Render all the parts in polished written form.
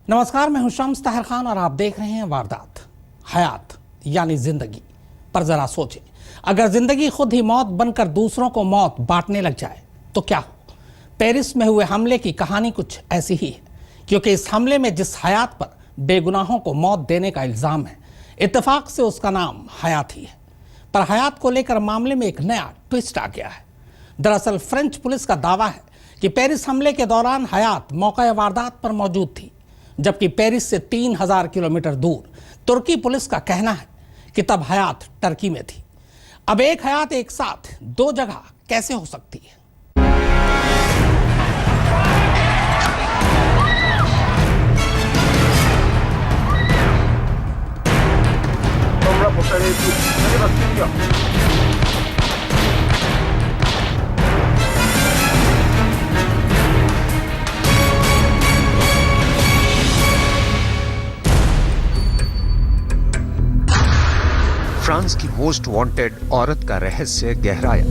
नमस्कार, मैं हूं शम्स ताहिर खान और आप देख रहे हैं वारदात। हयात यानी जिंदगी पर जरा सोचें, अगर जिंदगी खुद ही मौत बनकर दूसरों को मौत बांटने लग जाए तो क्या हो। पेरिस में हुए हमले की कहानी कुछ ऐसी ही है, क्योंकि इस हमले में जिस हयात पर बेगुनाहों को मौत देने का इल्जाम है, इत्तेफाक से उसका नाम हयात ही है। पर हयात को लेकर मामले में एक नया ट्विस्ट आ गया है। दरअसल फ्रेंच पुलिस का दावा है कि पेरिस हमले के दौरान हयात मौका वारदात पर मौजूद थी, जबकि पेरिस से 3000 किलोमीटर दूर तुर्की पुलिस का कहना है कि तब हयात टर्की में थी। अब एक हयात एक साथ दो जगह कैसे हो सकती है? फ्रांस की मोस्ट वांटेड औरत का रहस्य गहराया।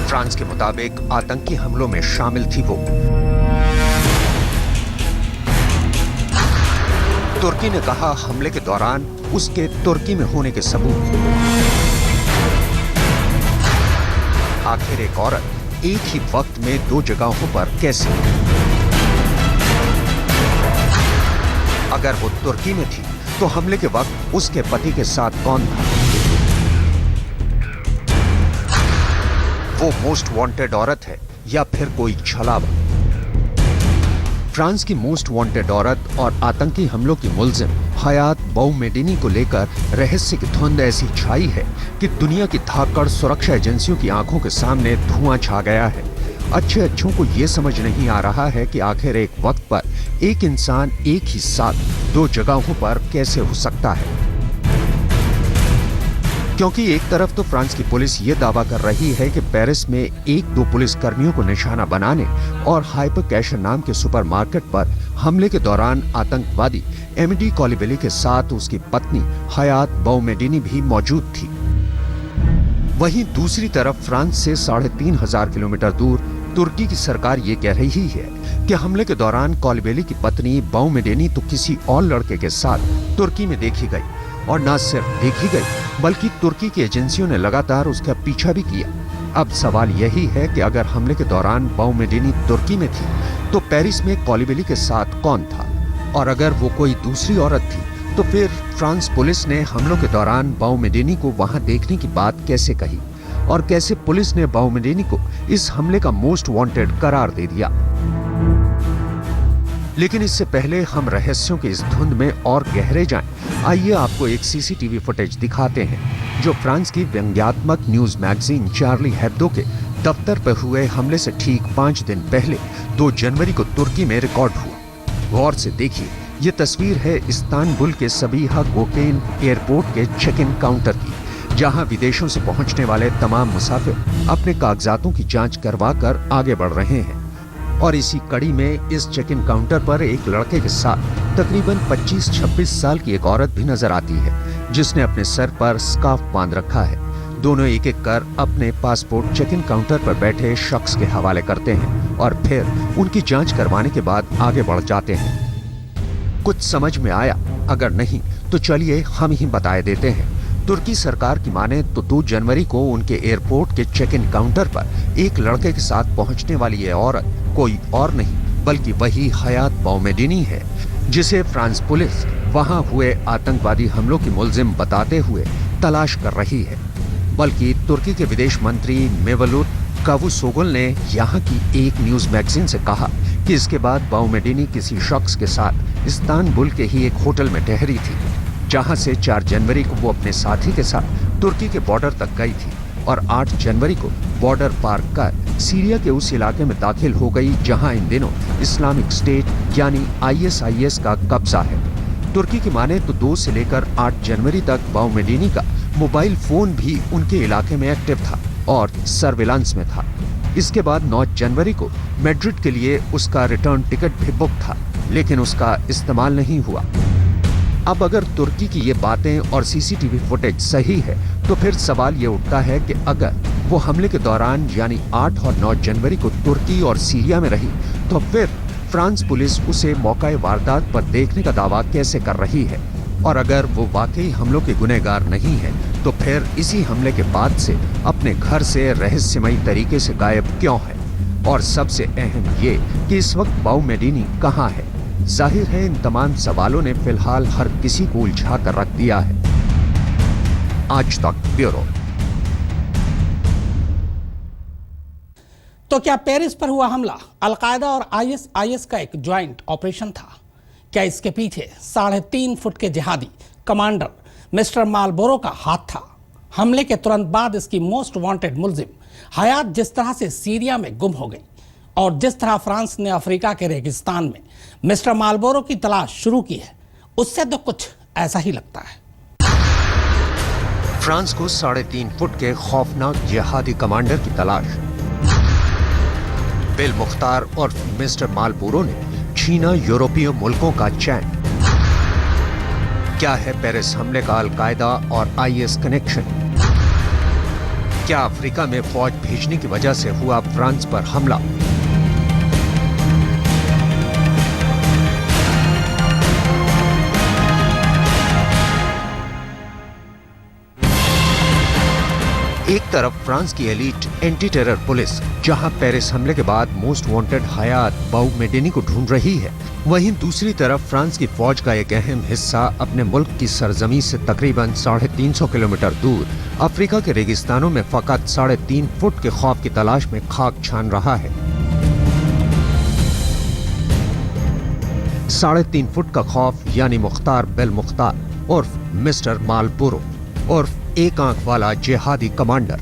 फ्रांस के मुताबिक आतंकी हमलों में शामिल थी वो। तुर्की ने कहा हमले के दौरान उसके तुर्की में होने के सबूत। आखिर एक औरत एक ही वक्त में दो जगहों पर कैसे? अगर वो तुर्की में थी तो हमले के वक्त उसके पति के साथ कौन था? वो मोस्ट वांटेड औरत है या फिर कोई छलावा? फ्रांस की मोस्ट वांटेड औरत और आतंकी हमलों की मुलजिम हयात बौमेडिनी को लेकर रहस्य की धुंध ऐसी छाई है कि दुनिया की धाकड़ सुरक्षा एजेंसियों की आंखों के सामने धुआं छा गया है। अच्छों को यह समझ नहीं आ रहा है कि आखिर एक वक्त पर एक इंसान एक ही साथ दो जगहों पर कैसे हो सकता है। क्योंकि एक तरफ तो फ्रांस की पुलिस ये दावा कर रही है कि पेरिस में एक दो पुलिस कर्मियों को निशाना बनाने और हाइपर कैशर नाम के सुपरमार्केट पर हमले के दौरान आतंकवादी एमिडी कोलिबेली के साथ उसकी पत्नी हयात बौमेडिनी भी मौजूद थी। वहीं दूसरी तरफ फ्रांस से 3500 किलोमीटर दूर तुर्की की सरकार ये कह रही है कि हमले के दौरान कोलिबेली की पत्नी बौमेडिनी तो किसी और लड़के के साथ तुर्की में देखी गई, और न सिर्फ देखी गई बल्कि तुर्की की एजेंसियों ने लगातार उसका पीछा भी किया। अब सवाल यही है कि अगर हमले के दौरान बौमेडिनी तुर्की में थी तो पेरिस में कोलिबेली के साथ कौन था, और अगर वो कोई दूसरी औरत थी तो फिर फ्रांस पुलिस ने हमलों के दौरान बौमेडिनी को वहां देखने की बात कैसे कही, और कैसे पुलिस ने बौमेडिनी को इस हमले का मोस्ट वांटेड करार दे दिया। लेकिन इससे पहले हम रहस्यों के इस धुंध में और गहरे जाएं, आइए आपको एक सीसीटीवी फुटेज दिखाते हैं जो फ्रांस की व्यंग्यात्मक न्यूज मैगजीन चार्ली हेब्दो के दफ्तर पर हुए हमले से ठीक 5 दिन पहले 2 जनवरी को तुर्की में रिकॉर्ड हुआ। गौर से देखिए, ये तस्वीर है इस्तांबुल के सबीहा गोकेन एयरपोर्ट के चेक इन काउंटर की, जहां विदेशों से पहुंचने वाले तमाम मुसाफिर अपने कागजातों की जांच करवाकर आगे बढ़ रहे हैं। और इसी कड़ी में इस चेक इन काउंटर पर एक लड़के के साथ तकरीबन 25-26 साल की एक औरत भी नजर आती है, जिसने अपने सर पर स्कार्फ बांध रखा है। दोनों एक एक कर अपने पासपोर्ट चेक इन काउंटर पर बैठे शख्स के हवाले करते हैं और फिर उनकी जांच करवाने के बाद आगे बढ़ जाते हैं। कुछ समझ में आया? अगर नहीं तो चलिए हम ही बताए देते हैं। तुर्की सरकार की माने तो 2 जनवरी को उनके एयरपोर्ट के चेक इन काउंटर पर एक लड़के के साथ पहुंचने वाली ये औरत कोई और नहीं बल्कि वही हयात बौमेडिनी है, जिसे फ्रांस पुलिस वहां हुए आतंकवादी हमलों की मुलजिम बताते हुए तलाश कर रही है। बल्कि तुर्की के विदेश मंत्री मेवलूत कावुसोगल ने यहाँ की एक न्यूज मैगजीन से कहा कि इसके बाद बौमेडिनी किसी शख्स के साथ इस्तांबुल के ही एक होटल में ठहरी थी, जहां से 4 जनवरी को वो अपने साथी के साथ तुर्की के बॉर्डर तक गई थी और 8 जनवरी को बॉर्डर पार कर सीरिया के उस इलाके में दाखिल हो गई जहां इन दिनों इस्लामिक स्टेट यानी ISIS का कब्जा है। तुर्की की माने तो 2 से लेकर 8 जनवरी तक बौमेडिनी का मोबाइल फोन भी उनके इलाके में एक्टिव था और सर्विलांस में था। इसके बाद 9 जनवरी को मैड्रिड के लिए उसका रिटर्न टिकट भी बुक था, लेकिन उसका इस्तेमाल नहीं हुआ। अब अगर तुर्की की ये बातें और सीसीटीवी फुटेज सही है तो फिर सवाल ये उठता है कि अगर वो हमले के दौरान यानी 8 और 9 जनवरी को तुर्की और सीरिया में रही, तो फिर फ्रांस पुलिस उसे मौका वारदात पर देखने का दावा कैसे कर रही है? और अगर वो वाकई हमलों के गुनहगार नहीं है, तो फिर इसी हमले के बाद से अपने घर से रहस्यमयी तरीके से गायब क्यों है? और सबसे अहम ये कि इस वक्त बाउमेडिनी कहाँ है? जाहिर है इन तमाम सवालों ने फिलहाल हर किसी को उलझा कर रख दिया है। आज तक ब्यूरो। तो क्या पेरिस पर हुआ हमला अलकायदा और आईएस का एक ज्वाइंट ऑपरेशन था? क्या इसके पीछे 3.5 फुट के जिहादी कमांडर मिस्टर मालबोरो का हाथ था? हमले के तुरंत बाद इसकी मोस्ट वांटेड मुलजिम हयात जिस तरह से सीरिया में गुम हो गई और जिस तरह फ्रांस ने अफ्रीका के रेगिस्तान में मिस्टर मालबोरो की तलाश शुरू की है, उससे तो कुछ ऐसा ही लगता है। फ्रांस को 3.5 फुट के खौफनाक जिहादी कमांडर की तलाश। बिल मुख्तार और मिस्टर मालबोरो ने छीना यूरोपीय मुल्कों का चैन। क्या है पेरिस हमले का अलकायदा और आईएस कनेक्शन? क्या अफ्रीका में फौज भेजने की वजह से हुआ फ्रांस पर हमला? एक तरफ फ्रांस की एलीट एंटी टेरर पुलिस जहां पेरिस हमले के बाद मोस्ट वांटेड हयात बाउमेडिनी को ढूंढ रही है, वहीं दूसरी तरफ फ्रांस की फौज का एक अहम हिस्सा अपने मुल्क की सरजमी से तकरीबन 350 किलोमीटर दूर अफ्रीका के रेगिस्तानों में फकत 3.5 फुट के खौफ की तलाश में खाक छान रहा है। 3.5 फुट का खौफ यानी मुख्तार बिल मुख्तार उर्फ मिस्टर मालबोरो उर्फ एक आंख वाला जिहादी कमांडर।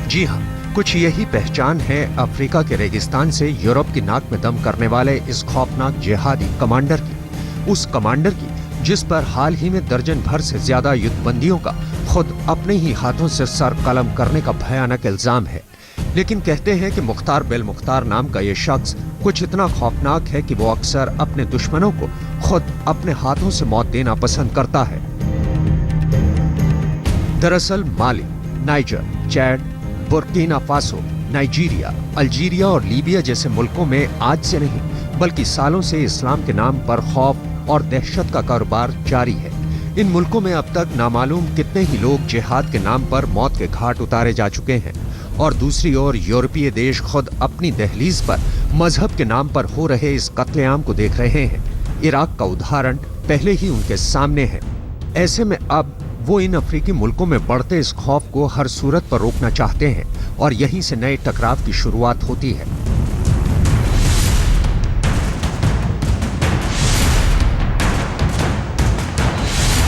जी हां, कुछ यही पहचान है अफ्रीका के रेगिस्तान से यूरोप की नाक में दम करने वाले इस खौफनाक जिहादी कमांडर की। उस कमांडर की जिस पर हाल ही में दर्जन भर से ज्यादा युद्धबंदियों का खुद अपने ही हाथों से सर कलम करने का भयानक इल्जाम है। लेकिन कहते हैं कि मुख्तार बिल मुख्तार नाम का यह शख्स कुछ इतना खौफनाक है कि वो अक्सर अपने दुश्मनों को खुद अपने हाथों से मौत देना पसंद करता है। दरअसल Mali, Niger, Chad, Burkina Faso, Nigeria, Algeria और लीबिया जैसे मुल्कों में आज से नहीं बल्कि सालों से इस्लाम के नाम पर खौफ और दहशत का कारोबार जारी है। इन मुल्कों में अब तक नामालूम कितने ही लोग जिहाद के नाम पर मौत के घाट उतारे जा चुके हैं और दूसरी ओर यूरोपीय देश खुद अपनी दहलीज पर मजहब के नाम पर हो रहे इस कत्लेआम को देख रहे हैं। इराक का उदाहरण पहले ही उनके सामने है। ऐसे में अब वो इन अफ्रीकी मुल्कों में बढ़ते इस खौफ को हर सूरत पर रोकना चाहते हैं और यहीं से नए टकराव की शुरुआत होती है।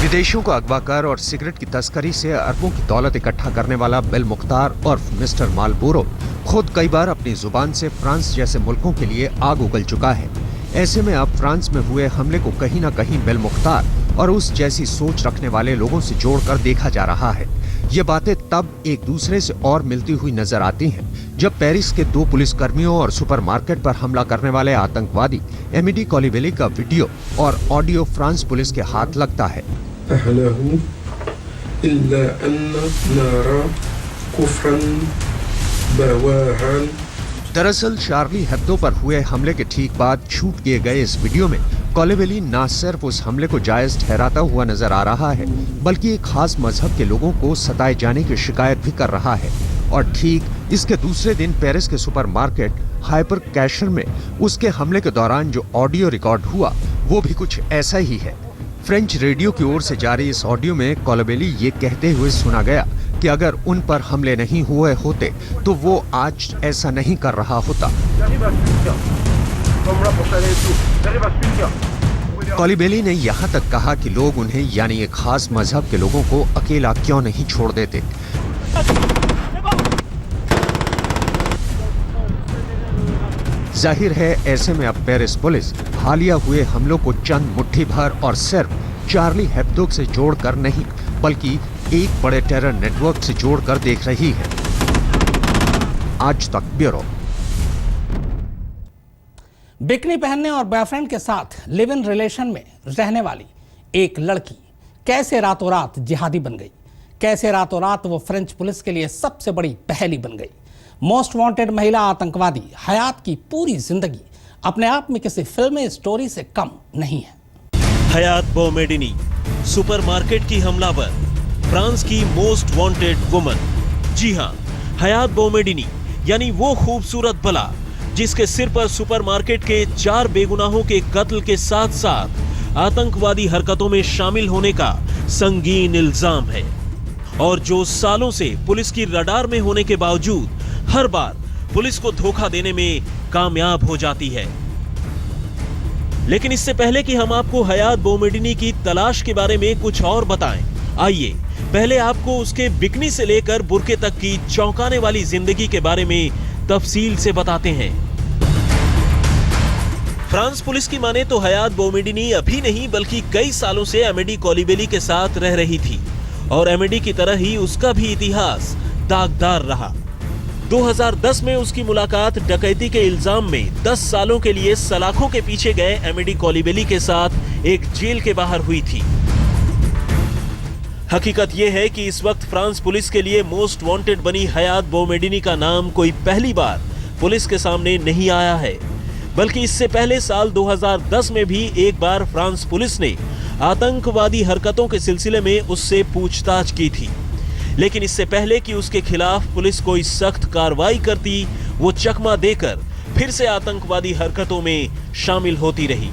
विदेशों को अगवा कर और सिगरेट की तस्करी से अरबों की दौलत इकट्ठा करने वाला बिल मुख्तार और मिस्टर मालबोरो खुद कई बार अपनी जुबान से फ्रांस जैसे मुल्कों के लिए आग उगल चुका है। ऐसे में अब फ्रांस में हुए हमले को कहीं न कहीं बिल मुख्तार और उस जैसी सोच रखने वाले लोगों से जोड़कर देखा जा रहा है। ये बातें तब एक दूसरे से और मिलती हुई नजर आती हैं जब पेरिस के 2 पुलिसकर्मियों और सुपरमार्केट पर हमला करने वाले आतंकवादी एमिडी कोलिबेली का वीडियो और ऑडियो फ्रांस पुलिस के हाथ लगता है। दरअसल शार्ली हेब्दो पर हुए हमले के ठीक बाद शूट किए गए इस वीडियो में कोलिबेली न सिर्फ उस हमले को जायज ठहराता हुआ नजर आ रहा है बल्कि एक खास मजहब के लोगों को सताए जाने की शिकायत भी कर रहा है। और ठीक इसके दूसरे दिन पेरिस के सुपरमार्केट हाइपर कैशर में उसके हमले के दौरान जो ऑडियो रिकॉर्ड हुआ वो भी कुछ ऐसा ही है। फ्रेंच रेडियो की ओर से जारी इस ऑडियो में कोलिबेली ये कहते हुए सुना गया कि अगर उन पर हमले नहीं हुए होते तो वो आज ऐसा नहीं कर रहा होता। कोलिबेली ने यहाँ तक कहा कि लोग उन्हें यानी एक खास मजहब के लोगों को अकेला क्यों नहीं छोड़ देते। जाहिर है ऐसे में अब पेरिस पुलिस हालिया हुए हमलों को चंद मुट्ठी भर और सिर्फ चार्ली हेब्दो से जोड़कर नहीं बल्कि एक बड़े टेरर नेटवर्क से जोड़कर देख रही है। आज तक ब्यूरो। बिकनी पहनने और बॉयफ्रेंड के साथ लिव इन रिलेशन में रहने वाली एक लड़की कैसे रातों रात जिहादी बन गई? कैसे रातों रात वो फ्रेंच पुलिस के लिए सबसे बड़ी पहेली बन गई। मोस्ट वांटेड महिला आतंकवादी हयात की पूरी जिंदगी अपने आप में किसी फिल्मी स्टोरी से कम नहीं है। हयात बोमेडिनी, सुपरमार्केट की हमलावर, फ्रांस की मोस्ट वांटेड वुमन। जी हां, हयात बोमेडिनी यानी वो खूबसूरत बला जिसके सिर पर सुपरमार्केट के 4 बेगुनाहों के कत्ल के साथ साथ आतंकवादी हरकतों में शामिल होने का संगीन इल्जाम है, और जो सालों से पुलिस की रडार में होने के बावजूद हर बार पुलिस को धोखा देने में कामयाब हो जाती है। लेकिन इससे पहले कि हम आपको हयात बोमेडिनी की तलाश के बारे में कुछ और बताएं, आइए पहले आपको उसके बिकनी से लेकर बुर्के तक की चौंकाने वाली जिंदगी के बारे में तफसील से बताते हैं। फ्रांस पुलिस की माने तो हयात बोमेडिनी अभी नहीं बल्कि कई सालों से अमेडी कोलिबेली के साथ रह रही थी, और अमेडी की तरह ही उसका भी इतिहास दागदार रहा। 2010 में उसकी मुलाकात डकैती के इल्जाम में 10 सालों के लिए सलाखों के पीछे गए अमेडी कोलिबेली के साथ एक जेल के बाहर हुई थी। हकीकत यह है कि इस वक्त फ्रांस पुलिस के लिए मोस्ट वांटेड बनी हयात बोमेडिनी का नाम कोई पहली बार पुलिस के सामने नहीं आया है, बल्कि इससे पहले साल 2010 में भी एक बार फ्रांस पुलिस ने आतंकवादी हरकतों के सिलसिले में उससे पूछताछ की थी। लेकिन इससे पहले कि उसके खिलाफ पुलिस कोई सख्त कार्रवाई करती, वो चकमा देकर फिर से आतंकवादी हरकतों में शामिल होती रही।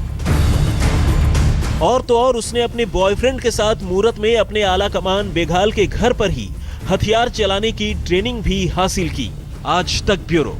और तो और उसने अपने बॉयफ्रेंड के साथ मूरत में अपने आला कमान बेघाल के घर पर ही हथियार चलाने की ट्रेनिंग भी हासिल की। आज तक ब्यूरो।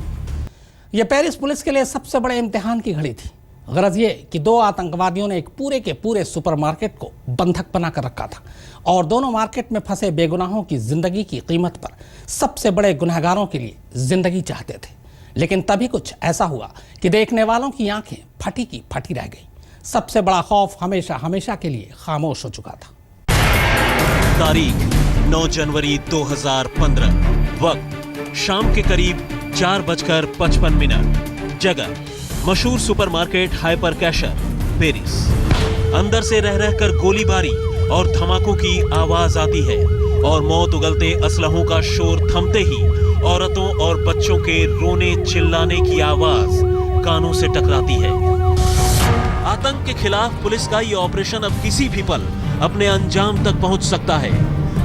यह पेरिस पुलिस के लिए सबसे बड़े इम्तिहान की घड़ी थी। गरज ये कि 2 आतंकवादियों ने एक पूरे के पूरे सुपरमार्केट को बंधक बनाकर रखा था, और दोनों मार्केट में फंसे बेगुनाहों की जिंदगी की कीमत पर सबसे बड़े गुनहगारों के लिए जिंदगी चाहते थे। लेकिन तभी कुछ ऐसा हुआ कि देखने वालों की आंखें फटी की फटी रह गई। सबसे बड़ा खौफ हमेशा हमेशा के लिए खामोश हो चुका था। तारीख 9 जनवरी 2015, वक्त शाम के करीब 4:55। जगह मशहूर सुपरमार्केट हाइपर कैशर, पेरिस। अंदर से रह रहकर गोलीबारी और धमाकों की आवाज आती है, और मौत उगलते असलहों का शोर थमते ही औरतों और बच्चों के रोने चिल्लाने की आवाज कानों से टकराती है। आतंक के खिलाफ पुलिस का ये ऑपरेशन अब किसी भी पल अपने अंजाम तक पहुंच सकता है।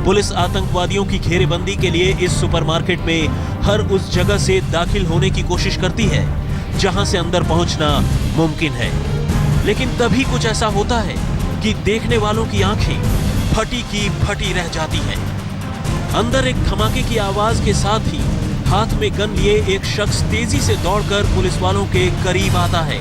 पुलिस आतंकवादियों की घेरेबंदी के लिए इस सुपरमार्केट में हर उस जगह से दाखिल होने की कोशिश करती है जहां से अंदर पहुंचना मुमकिन है। लेकिन तभी कुछ ऐसा होता है कि देखने वालों की आंखें फटी की फटी रह जाती हैं। अंदर एक धमाके की आवाज के साथ ही हाथ में गन लिए एक शख्स तेजी से दौड़कर पुलिस वालों के करीब आता है,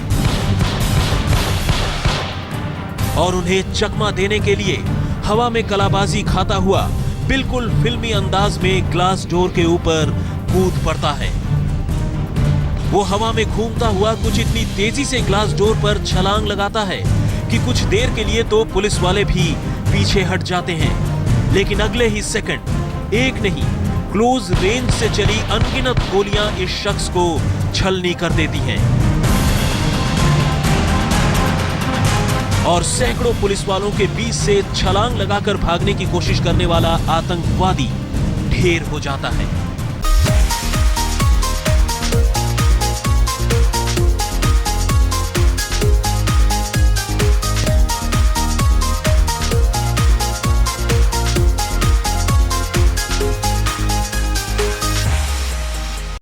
और उन्हें चकमा देने के लिए हवा में कलाबाजी खाता हुआ बिल्कुल फिल्मी अंदाज में ग्लास डोर के ऊपर कूद पड़ता है। वो हवा में घूमता हुआ कुछ इतनी तेजी से ग्लास डोर पर छलांग लगाता है कि कुछ देर के लिए तो पुलिस वाले भी पीछे हट जाते हैं। लेकिन अगले ही सेकंड एक नहीं, क्लोज रेंज से चली अनगिनत गोलियां इस शख्स को छलनी कर देती हैं, और सैकड़ों पुलिस वालों के बीच से छलांग लगाकर भागने की कोशिश करने वाला आतंकवादी ढेर हो जाता है।